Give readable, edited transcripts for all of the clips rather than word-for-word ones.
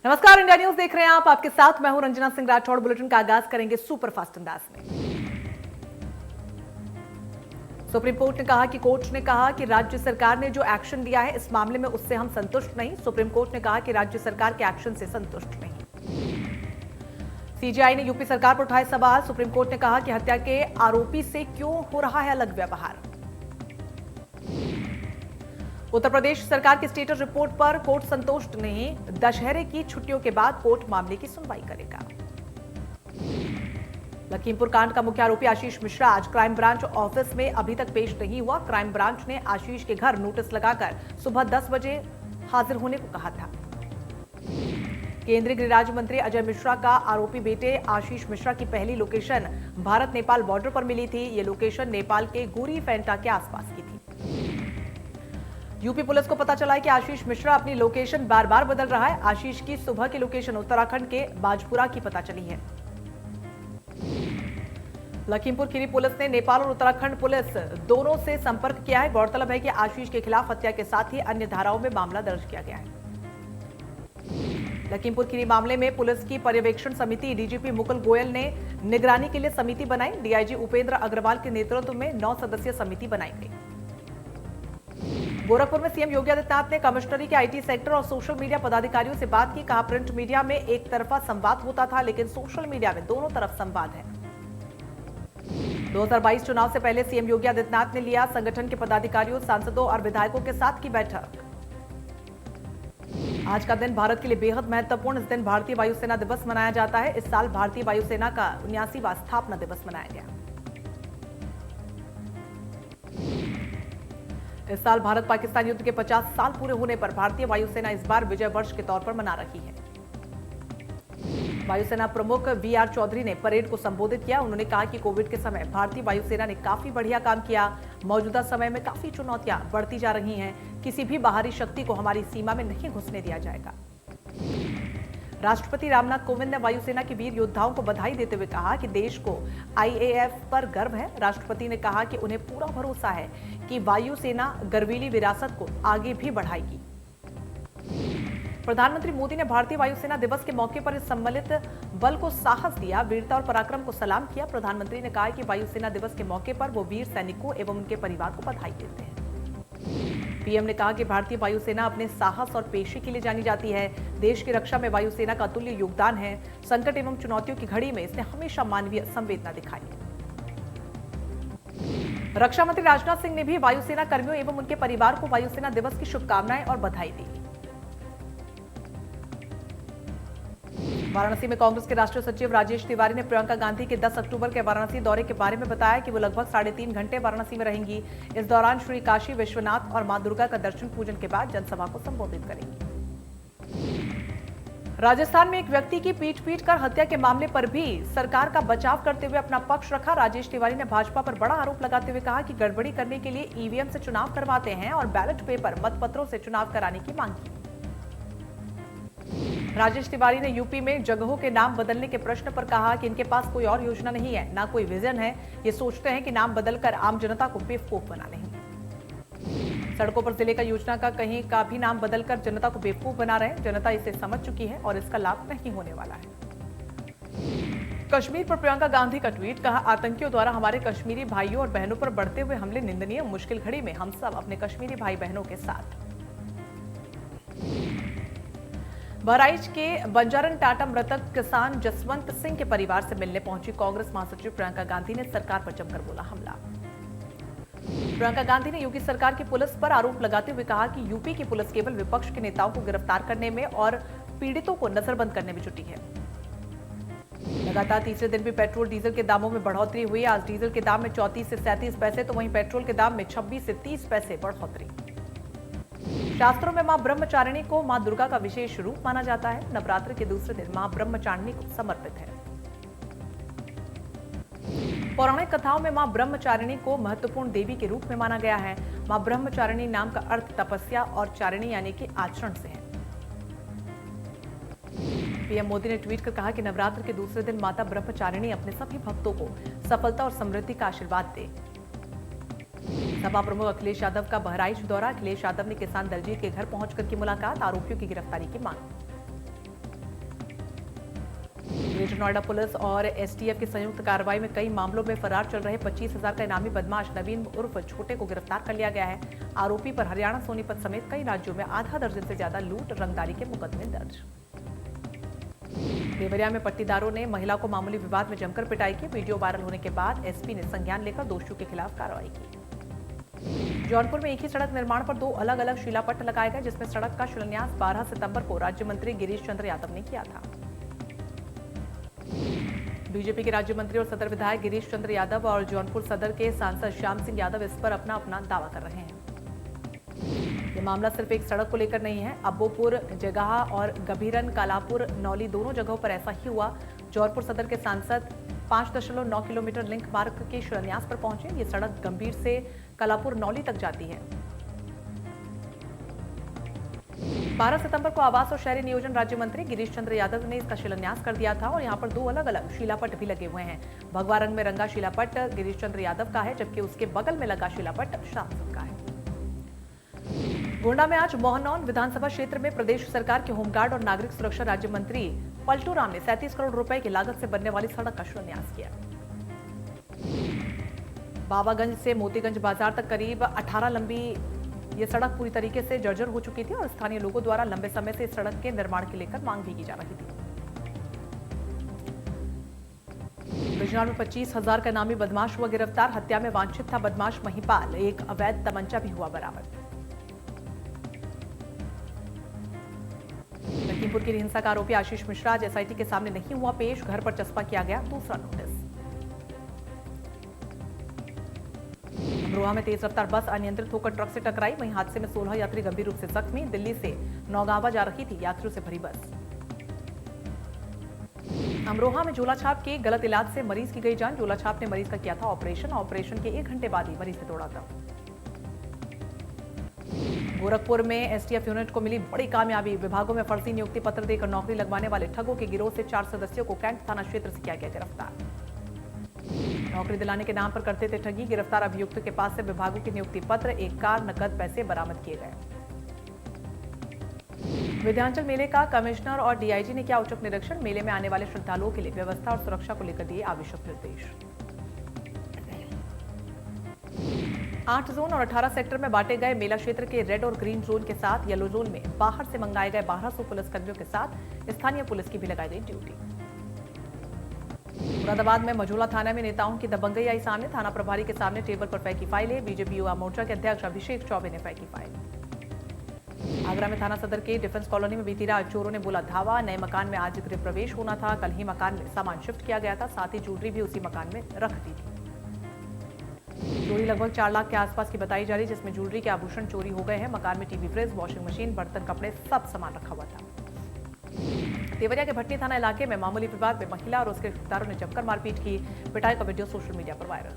नमस्कार, India news देख रहे हैं आप। आपके साथ मैं हूं रंजना सिंह राठौड़। बुलेटिन का आगाज करेंगे सुपरफास्ट अंदाज में। सुप्रीम कोर्ट ने कहा कि राज्य सरकार ने जो एक्शन लिया है इस मामले में उससे हम संतुष्ट नहीं। सुप्रीम कोर्ट ने कहा कि राज्य सरकार के एक्शन से संतुष्ट नहीं। सीजेआई ने यूपी सरकार पर उठाए सवाल। सुप्रीम कोर्ट ने कहा कि हत्या के आरोपी से क्यों हो रहा है अलग व्यवहार। उत्तर प्रदेश सरकार की स्टेटस रिपोर्ट पर कोर्ट संतुष्ट नहीं। दशहरे की छुट्टियों के बाद कोर्ट मामले की सुनवाई करेगा। लखीमपुर कांड का मुख्य आरोपी आशीष मिश्रा आज क्राइम ब्रांच ऑफिस में अभी तक पेश नहीं हुआ। क्राइम ब्रांच ने आशीष के घर नोटिस लगाकर सुबह 10 बजे हाजिर होने को कहा था। केंद्रीय गृह राज्य मंत्री अजय मिश्रा का आरोपी बेटे आशीष मिश्रा की पहली लोकेशन भारत नेपाल बॉर्डर पर मिली थी। ये लोकेशन नेपाल के गुरी फेंटा के आसपास की थी। यूपी पुलिस को पता चला है कि आशीष मिश्रा अपनी लोकेशन बार बार बदल रहा है। आशीष की सुबह की लोकेशन उत्तराखंड के बाजपुरा की पता चली है। लखीमपुर खीरी पुलिस ने नेपाल और उत्तराखंड पुलिस दोनों से संपर्क किया है। गौरतलब है कि आशीष के खिलाफ हत्या के साथ ही अन्य धाराओं में मामला दर्ज किया गया है। लखीमपुर खीरी मामले में पुलिस की पर्यवेक्षण समिति डीजीपी मुकुल गोयल ने निगरानी के लिए समिति बनाई। डीआईजी उपेंद्र अग्रवाल के नेतृत्व में 9 सदस्यीय समिति बनाई गई। गोरखपुर में सीएम योगी आदित्यनाथ ने कमिश्नरी के आईटी सेक्टर और सोशल मीडिया पदाधिकारियों से बात की। कहा, प्रिंट मीडिया में एक तरफा संवाद होता था, लेकिन सोशल मीडिया में दोनों तरफ संवाद है। 2022 चुनाव से पहले सीएम योगी आदित्यनाथ ने लिया संगठन के पदाधिकारियों, सांसदों और विधायकों के साथ की बैठक। आज का दिन भारत के लिए बेहद महत्वपूर्ण। इस दिन भारतीय वायुसेना दिवस मनाया जाता है। इस साल भारतीय वायुसेना का 79वां स्थापना दिवस मनाया गया। इस साल भारत पाकिस्तान युद्ध के 50 साल पूरे होने पर भारतीय वायुसेना इस बार विजय वर्ष के तौर पर मना रही है। वायुसेना प्रमुख वीआर चौधरी ने परेड को संबोधित किया। उन्होंने कहा कि कोविड के समय भारतीय वायुसेना ने काफी बढ़िया काम किया। मौजूदा समय में काफी चुनौतियां बढ़ती जा रही हैं। किसी भी बाहरी शक्ति को हमारी सीमा में नहीं घुसने दिया जाएगा। राष्ट्रपति रामनाथ कोविंद ने वायुसेना के वीर योद्धाओं को बधाई देते हुए कहा कि देश को आईएएफ पर गर्व है। राष्ट्रपति ने कहा कि उन्हें पूरा भरोसा है कि वायुसेना गर्वीली विरासत को आगे भी बढ़ाएगी। प्रधानमंत्री मोदी ने भारतीय वायुसेना दिवस के मौके पर इस सम्मिलित बल को साहस दिया, वीरता और पराक्रम को सलाम किया। प्रधानमंत्री ने कहा कि वायुसेना दिवस के मौके पर वो वीर सैनिकों एवं उनके परिवार को बधाई देते हैं। पीएम ने कहा कि भारतीय वायुसेना अपने साहस और पेशे के लिए जानी जाती है। देश की रक्षा में वायुसेना का अतुल्य योगदान है। संकट एवं चुनौतियों की घड़ी में इसने हमेशा मानवीय संवेदना दिखाई। रक्षा मंत्री राजनाथ सिंह ने भी वायुसेना कर्मियों एवं उनके परिवार को वायुसेना दिवस की शुभकामनाएं और बधाई दी। वाराणसी में कांग्रेस के राष्ट्रीय सचिव राजेश तिवारी ने प्रियंका गांधी के 10 अक्टूबर के वाराणसी दौरे के बारे में बताया कि वो लगभग 3.5 घंटे वाराणसी में रहेंगी। इस दौरान श्री काशी विश्वनाथ और मां दुर्गा का दर्शन पूजन के बाद जनसभा को संबोधित करेंगी। राजस्थान में एक व्यक्ति की पीट कर हत्या के मामले पर भी सरकार का बचाव करते हुए अपना पक्ष रखा। राजेश तिवारी ने भाजपा पर बड़ा आरोप लगाते हुए कहा कि गड़बड़ी करने के लिए ईवीएम से चुनाव करवाते हैं और बैलेट पेपर मतपत्रों से चुनाव कराने की मांग की। राजेश तिवारी ने यूपी में जगहों के नाम बदलने के प्रश्न पर कहा कि इनके पास कोई और योजना नहीं है, ना कोई विजन है। ये सोचते हैं कि नाम बदलकर आम जनता को बेवकूफ बना लेंगे। सड़कों पर जिले का योजना का कहीं का भी नाम बदलकर जनता को बेवकूफ बना रहे हैं। जनता इसे समझ चुकी है और इसका लाभ नहीं होने वाला है। कश्मीर पर प्रियंका गांधी का ट्वीट, कहा, आतंकियों द्वारा हमारे कश्मीरी भाइयों और बहनों पर बढ़ते हुए हमले निंदनीय। मुश्किल घड़ी में हम सब अपने कश्मीरी भाई बहनों के साथ। बहराइच के बंजारन टाटा मृतक किसान जसवंत सिंह के परिवार से मिलने पहुंची कांग्रेस महासचिव प्रियंका गांधी ने सरकार पर जमकर बोला हमला। प्रियंका गांधी ने योगी सरकार की पुलिस पर आरोप लगाते हुए कहा कि यूपी की पुलिस केवल विपक्ष के नेताओं को गिरफ्तार करने में और पीड़ितों को नजरबंद करने में जुटी है। लगातार तीसरे दिन भी पेट्रोल डीजल के दामों में बढ़ोतरी हुई। आज डीजल के दाम में 34 से 37 पैसे तो वहीं पेट्रोल के दाम में 26 से 30 पैसे बढ़ोतरी। शास्त्रों में मां ब्रह्मचारिणी को मां दुर्गा का विशेष रूप माना जाता है। नवरात्र के दूसरे दिन मां ब्रह्मचारिणी को समर्पित है। पौराणिक कथाओं में मां ब्रह्मचारिणी को महत्वपूर्ण देवी के रूप में माना गया है। मां ब्रह्मचारिणी नाम का अर्थ तपस्या और चारिणी यानी कि आचरण से है। पीएम मोदी ने ट्वीट कर कहा कि नवरात्र के दूसरे दिन माता ब्रह्मचारिणी अपने सभी भक्तों को सफलता और समृद्धि का आशीर्वाद दे। सपा प्रमुख अखिलेश यादव का बहराइच दौरा। अखिलेश यादव ने किसान दलजीत के घर पहुंचकर की मुलाकात, आरोपियों की गिरफ्तारी की मांग। ग्रेटर नोएडा पुलिस और एसटीएफ की संयुक्त कार्रवाई में कई मामलों में फरार चल रहे 25,000 का इनामी बदमाश नवीन उर्फ छोटे को गिरफ्तार कर लिया गया है। आरोपी पर हरियाणा, सोनीपत समेत कई राज्यों में आधा दर्जन से ज्यादा लूट रंगदारी के मुकदमे दर्ज। देवरिया में पट्टीदारों ने महिला को मामूली विवाद में जमकर पिटाई की। वीडियो वायरल होने के बाद एसपी ने संज्ञान लेकर दोषियों के खिलाफ कार्रवाई की। जौनपुर में एक ही सड़क निर्माण पर 2 अलग अलग शिलापट्ट लगाए गए, जिसमें सड़क का शिलान्यास 12 सितंबर को राज्य मंत्री गिरीश चंद्र यादव ने किया था। बीजेपी के राज्य मंत्री और सदर विधायक गिरीश चंद्र यादव और जौनपुर सदर के सांसद श्याम सिंह यादव इस पर अपना अपना दावा कर रहे हैं। ये मामला सिर्फ एक सड़क को लेकर नहीं है। अब्बोपुर जगहा और गभीरन कालापुर नौली दोनों जगहों पर ऐसा ही हुआ। जौनपुर सदर के सांसद 5.9 किलोमीटर लिंक मार्ग के शिलान्यास पर पहुंचे। ये सड़क गंभीर से कलापुर नौली तक जाती है। 12 सितंबर को आवास और शहरी नियोजन राज्य मंत्री गिरीश चंद्र यादव ने इसका शिलान्यास कर दिया था और यहाँ पर 2 अलग अलग शिलापट्ट भी लगे हुए हैं। भगवा रंग में रंगा शिलापट्ट गिरीश चंद्र यादव का है, जबकि उसके बगल में लगा शिलापट्ट सांसद का है। गोंडा में आज मोहनौन विधानसभा क्षेत्र में प्रदेश सरकार के होमगार्ड और नागरिक सुरक्षा राज्य मंत्री पलटू राम ने 37 करोड़ रुपए की लागत से बनने वाली सड़क का शिलान्यास किया। बाबागंज से मोतीगंज बाजार तक करीब 18 लंबी ये सड़क पूरी तरीके से जर्जर हो चुकी थी और स्थानीय लोगों द्वारा लंबे समय से इस सड़क के निर्माण के लेकर मांग भी की जा रही थी। बिजनौर में 25,000 का इनामी बदमाश हुआ गिरफ्तार। हत्या में वांछित था बदमाश महिपाल। एक अवैध तमंचा भी हुआ बरामद। लखीमपुर की हिंसा का आरोपी आशीष मिश्रा आज एसआईटी के सामने नहीं हुआ पेश। घर पर चस्पा किया गया दूसरा नोटिस। अमरोहा में तेज रफ्तार बस अनियंत्रित होकर ट्रक से टकराई। वहीं हादसे में 16 यात्री गंभीर रूप से जख्मी। दिल्ली से नौगावा जा रही थी यात्रियों से भरी बस। अमरोहा में झोला छाप के गलत इलाज से मरीज की गई जान। झोला छाप ने मरीज का किया था ऑपरेशन के 1 घंटे बाद ही मरीज ने तोड़ा था। गोरखपुर में एसटीएफ यूनिट को मिली बड़ी कामयाबी। विभागों में फर्जी नियुक्ति पत्र देकर नौकरी लगवाने वाले ठगों के गिरोह से 4 सदस्यों को कैंट थाना क्षेत्र से किया गया गिरफ्तार। नौकरी दिलाने के नाम पर करते थे ठगी। गिरफ्तार अभियुक्तों के पास से विभागों के नियुक्ति पत्र, एक कार, नकद पैसे बरामद किए गए। विंध्याचल मेले का कमिश्नर और डीआईजी ने किया औचक निरीक्षण। मेले में आने वाले श्रद्धालुओं के लिए व्यवस्था और सुरक्षा को लेकर दिए आवश्यक निर्देश। 8 जोन और 18 सेक्टर में बांटे गए मेला क्षेत्र के रेड और ग्रीन जोन के साथ येलो जोन में बाहर से मंगाए गए 1200 पुलिसकर्मियों के साथ स्थानीय पुलिस की भी लगाई गई ड्यूटी। मुरादाबाद में मझौला थाना में नेताओं की दबंगई आई सामने। थाना प्रभारी के सामने टेबल पर फेंकी फाइलें। बीजेपी युवा मोर्चा के अध्यक्ष अभिषेक चौबे ने फेंकी फाइल। आगरा में थाना सदर के डिफेंस कॉलोनी में बीती रात चोरों ने बोला धावा। नए मकान में आज गृह प्रवेश होना था। कल ही मकान में सामान शिफ्ट किया गया था। साथ ही ज्वेलरी भी उसी मकान में रख दी थी। चोरी लगभग 4 लाख के आसपास की बताई जा रही, जिसमें ज्वेलरी के आभूषण चोरी हो गए हैं। मकान में टीवी, फ्रिज, वॉशिंग मशीन, बर्तन, कपड़े सब सामान रखा हुआ था। देवरिया के भटनी थाना इलाके में मामूली विवाद में महिला और उसके रिश्तेदारों ने जमकर मारपीट की। पिटाई का वीडियो सोशल मीडिया पर वायरल।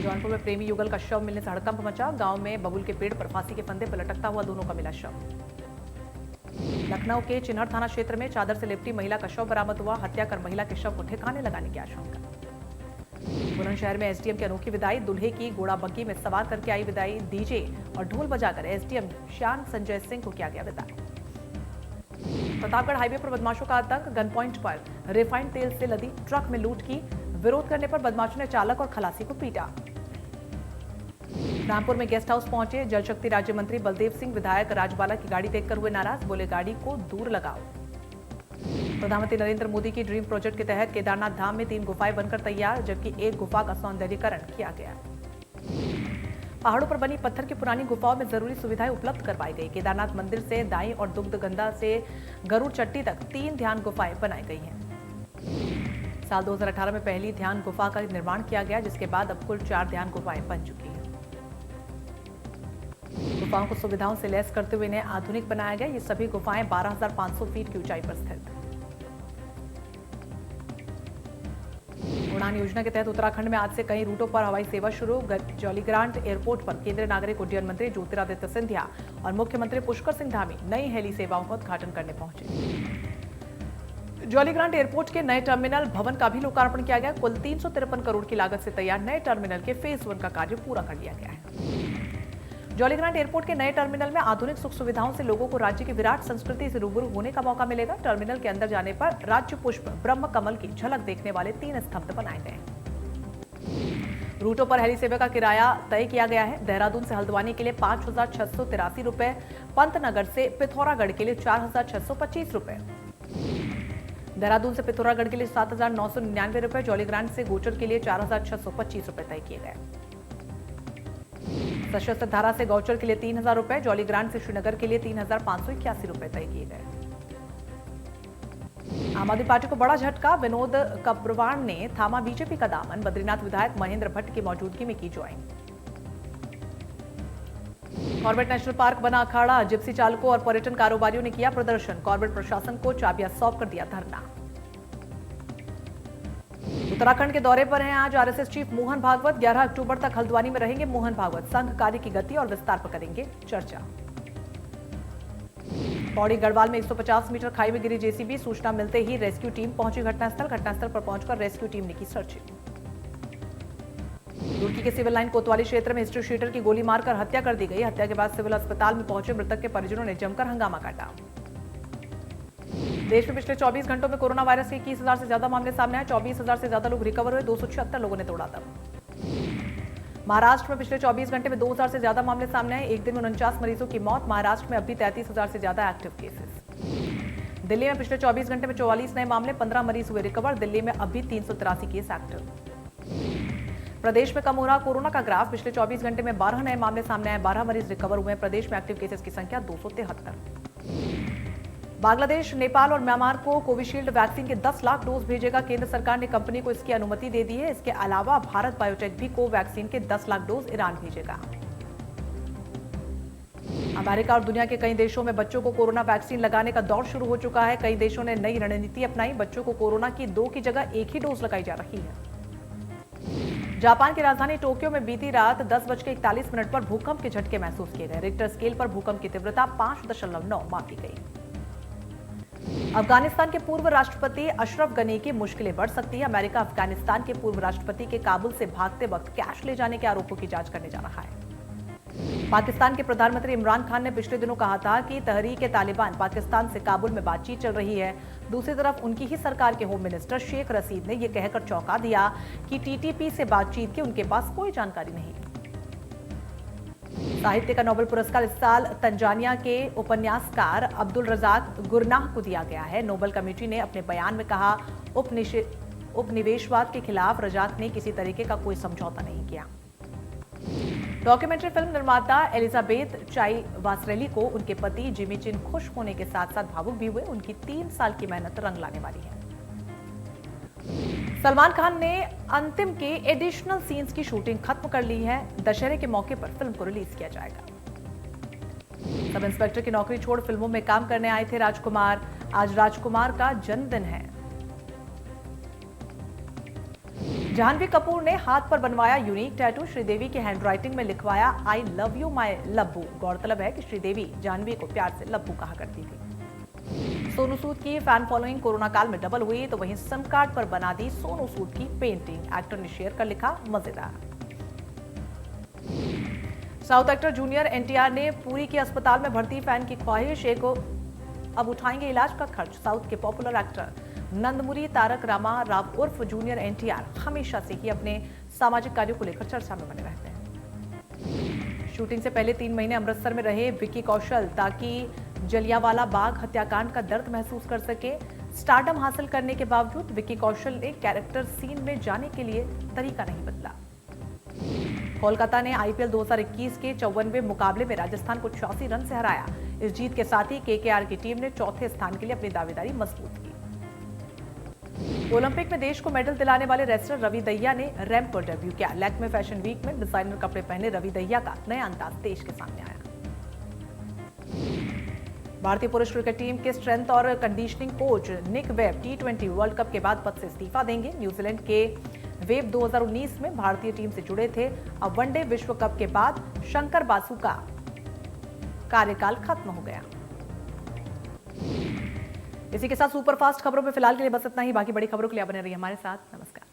जौनपुर में प्रेमी युगल का शव मिलने से हड़कंप मचा। गांव में बबूल के पेड़ पर फांसी के फंदे पर लटकता हुआ दोनों का मिला शव। लखनऊ के चिन्हर थाना क्षेत्र में चादर से लिपटी महिला का शव बरामद हुआ। हत्या कर महिला के शव को ठिकाने लगाने की आशंका। बुलंदशहर में एसडीएम की अनोखी विदाई। दूल्हे की घोड़ा बग्गी में सवार करके आई विदाई। डीजे और ढोल बजाकर एसडीएम श्याम संजय सिंह को किया गया विदाई। प्रतापगढ़ हाईवे पर बदमाशों का आतंक। गन पॉइंट पर रिफाइंड तेल से लदी ट्रक में लूट की। विरोध करने पर बदमाशों ने चालक और खलासी को पीटा। रामपुर में गेस्ट हाउस पहुंचे जल शक्ति राज्य मंत्री बलदेव सिंह। विधायक राजबाला की गाड़ी देखकर हुए नाराज। बोले गाड़ी को दूर लगाओ। प्रधानमंत्री नरेंद्र मोदी की ड्रीम प्रोजेक्ट के तहत केदारनाथ धाम में 3 गुफाएं बनकर तैयार, जबकि एक गुफा का सौंदर्यीकरण किया गया। पहाड़ों पर बनी पत्थर की पुरानी गुफाओं में जरूरी सुविधाएं उपलब्ध करवाई गई। केदारनाथ मंदिर से दाई और दुग्धगंधा से गरुड़ चट्टी तक 3 ध्यान गुफाएं बनाई गई हैं। साल 2018 में पहली ध्यान गुफा का निर्माण किया गया, जिसके बाद अब कुल 4 ध्यान गुफाएं बन चुकी हैं। गुफाओं को सुविधाओं से लैस करते हुए इन्हें आधुनिक बनाया गया। ये सभी गुफाएं 12,500 फीट की ऊंचाई पर स्थित। उड़ान योजना के तहत उत्तराखंड में आज से कई रूटों पर हवाई सेवा शुरू। जॉलीग्रांट एयरपोर्ट पर केंद्रीय नागरिक उड्डयन मंत्री ज्योतिरादित्य सिंधिया और मुख्यमंत्री पुष्कर सिंह धामी नई हेली सेवाओं का उद्घाटन करने पहुंचे। जॉलीग्रांट एयरपोर्ट के नए टर्मिनल भवन का भी लोकार्पण किया गया। कुल 353 करोड़ की लागत से तैयार नए टर्मिनल के फेज 1 का कार्य पूरा कर लिया गया है। जॉलीग्रांट एयरपोर्ट के नए टर्मिनल में आधुनिक सुख सुविधाओं से लोगों को राज्य की विराट संस्कृति से रूबरू होने का मौका मिलेगा। टर्मिनल के अंदर जाने पर राज्य पुष्प ब्रह्म कमल की झलक देखने वाले 3 स्तंभ बनाए गए हैं। रूटों पर हेली सेवा का किराया तय किया गया है। देहरादून से हल्द्वानी के लिए 5,683 रुपए, पंतनगर से पिथौरागढ़ के लिए 4,625 रुपए, देहरादून से पिथौरागढ़ के लिए 7,999 रुपए, जॉलीग्रांट से गोचर के लिए 4,625 रुपए तय किए गए। सशस्त्र धारा से गौचर के लिए 3,000 रुपए, जॉलीग्रांट से श्रीनगर के लिए 3,581 रुपए तय किए गए। आम आदमी पार्टी को बड़ा झटका, विनोद कब्रवाण ने थामा बीजेपी का दामन, बद्रीनाथ विधायक महेंद्र भट्ट की मौजूदगी में की ज्वाइन। कॉर्बेट नेशनल पार्क बना अखाड़ा, जिप्सी चालकों और पर्यटन कारोबारियों ने किया प्रदर्शन, कॉर्बेट प्रशासन को चाबियां सौंप कर दिया धरना। उत्तराखंड के दौरे पर हैं आज आरएसएस चीफ मोहन भागवत, 11 अक्टूबर तक हल्द्वानी में रहेंगे मोहन भागवत, संघ कार्य की गति और विस्तार पर करेंगे चर्चा। पौड़ी गढ़वाल में 150 मीटर खाई में गिरी जेसीबी, सूचना मिलते ही रेस्क्यू टीम पहुंची घटनास्थल पर पहुंचकर रेस्क्यू टीम ने की सर्चिंग। रुड़की के सिविल लाइन कोतवाली क्षेत्र में हिस्ट्री शीटर की गोली मारकर हत्या कर दी गई। हत्या के बाद सिविल अस्पताल में पहुंचे मृतक के परिजनों ने जमकर हंगामा काटा। देश में पिछले 24 घंटों में कोरोना वायरस के 21,000 से ज्यादा मामले सामने आए, 24,000 से ज्यादा लोग रिकवर हुए, 276 लोगों ने तोड़ा दम। महाराष्ट्र में पिछले 24 घंटे में 2,000 से ज्यादा मामले सामने आए, एक दिन में 49 मरीजों की मौत। महाराष्ट्र में अभी 33,000 से ज्यादा एक्टिव केसेस। दिल्ली में पिछले 24 घंटे में 44 नए मामले, 15 मरीज हुए रिकवर। दिल्ली में अभी 383 केस एक्टिव। प्रदेश में कम हो रहा कोरोना का ग्राफ, पिछले 24 घंटे में 12 नए मामले सामने आए, 12 मरीज रिकवर हुए। प्रदेश में एक्टिव केसेस की संख्या 273। बांग्लादेश, नेपाल और म्यांमार को कोविशील्ड वैक्सीन के 10 लाख डोज भेजेगा केंद्र सरकार ने कंपनी को इसकी अनुमति दे दी है। इसके अलावा भारत बायोटेक भी कोवैक्सीन के 10 लाख डोज ईरान भेजेगा। अमेरिका और दुनिया के कई देशों में बच्चों को कोरोना वैक्सीन लगाने का दौर शुरू हो चुका है। कई देशों ने नई रणनीति अपनाई, बच्चों को कोरोना की 2 की जगह 1 ही डोज लगाई जा रही है। जापान की राजधानी टोक्यो में बीती रात 10:41 पर भूकंप के झटके महसूस किए गए। रिक्टर स्केल पर भूकंप की तीव्रता 5.9 मापी गई। अफगानिस्तान के पूर्व राष्ट्रपति अशरफ गनी की मुश्किलें बढ़ सकती है। अमेरिका अफगानिस्तान के पूर्व राष्ट्रपति के काबुल से भागते वक्त कैश ले जाने के आरोपों की जांच करने जा रहा है। पाकिस्तान के प्रधानमंत्री इमरान खान ने पिछले दिनों कहा था कि तहरीक-ए-तालिबान पाकिस्तान से काबुल में बातचीत चल रही है। दूसरी तरफ उनकी ही सरकार के होम मिनिस्टर शेख रशीद ने यह कहकर चौंका दिया कि टीटीपी से बातचीत की उनके पास कोई जानकारी नहीं। साहित्य का नोबेल पुरस्कार इस साल तंजानिया के उपन्यासकार अब्दुल रजाक गुरनाह को दिया गया है। नोबेल कमेटी ने अपने बयान में कहा, उपनिवेशवाद के खिलाफ रजाक ने किसी तरीके का कोई समझौता नहीं किया। डॉक्यूमेंट्री फिल्म निर्माता एलिजाबेथ चाई वासरेली को उनके पति जिमी चिन खुश होने के साथ साथ भावुक भी हुए। उनकी 3 साल की मेहनत रंग लाने वाली है। सलमान खान ने अंतिम के एडिशनल सीन्स की शूटिंग खत्म कर ली है। दशहरे के मौके पर फिल्म को रिलीज किया जाएगा। सब इंस्पेक्टर की नौकरी छोड़ फिल्मों में काम करने आए थे राजकुमार। आज राजकुमार का जन्मदिन है। जाह्नवी कपूर ने हाथ पर बनवाया यूनिक टैटू। श्रीदेवी की हैंडराइटिंग में लिखवाया आई लव यू माई लब्बू। गौरतलब है कि श्रीदेवी जाह्नवी को प्यार से लब्बू कहा करती थी। सोनू सूद की फैन फॉलोइंग कोरोना काल में डबल हुई, तो वहीं सिम कार्ड पर बना दी सोनू सूद की पेंटिंग। एक्टर ने शेयर कर लिखा, मजेदार। साउथ एक्टर जूनियर एनटीआर ने पूरी के अस्पताल में भर्ती फैन की ख्वाहिश, एक अब उठाएंगे इलाज का खर्च। साउथ के पॉपुलर एक्टर नंदमुरी तारक रामा राव उर्फ जूनियर एनटीआर हमेशा से ही अपने सामाजिक कार्यों को लेकर चर्चा में बने रहते हैं। शूटिंग से पहले 3 महीने अमृतसर में रहे विक्की कौशल ताकि जलियांवाला बाग हत्याकांड का दर्द महसूस कर सके। स्टारडम हासिल करने के बावजूद विक्की कौशल ने कैरेक्टर सीन में जाने के लिए तरीका नहीं बदला। कोलकाता ने आईपीएल 2021 के 54वें मुकाबले में राजस्थान को 86 रन से हराया। इस जीत के साथ ही केकेआर की टीम ने चौथे स्थान के लिए अपनी दावेदारी मजबूत की। ओलंपिक में देश को मेडल दिलाने वाले रेसलर रवि दहिया ने रैंप पर डेब्यू किया। लैक्मे फैशन वीक में डिजाइनर कपड़े पहने रवि दहिया का नया अंदाज देश के सामने आया। भारतीय पुरुष क्रिकेट टीम के स्ट्रेंथ और कंडीशनिंग कोच निक वेब T20 वर्ल्ड कप के बाद पद से इस्तीफा देंगे। न्यूजीलैंड के वेव 2019 में भारतीय टीम से जुड़े थे। अब वनडे विश्व कप के बाद शंकर बासु का कार्यकाल खत्म हो गया। इसी के साथ सुपरफास्ट खबरों में फिलहाल के लिए बस इतना ही। बाकी बड़ी खबरों के लिए बने रहिए हमारे साथ। नमस्कार।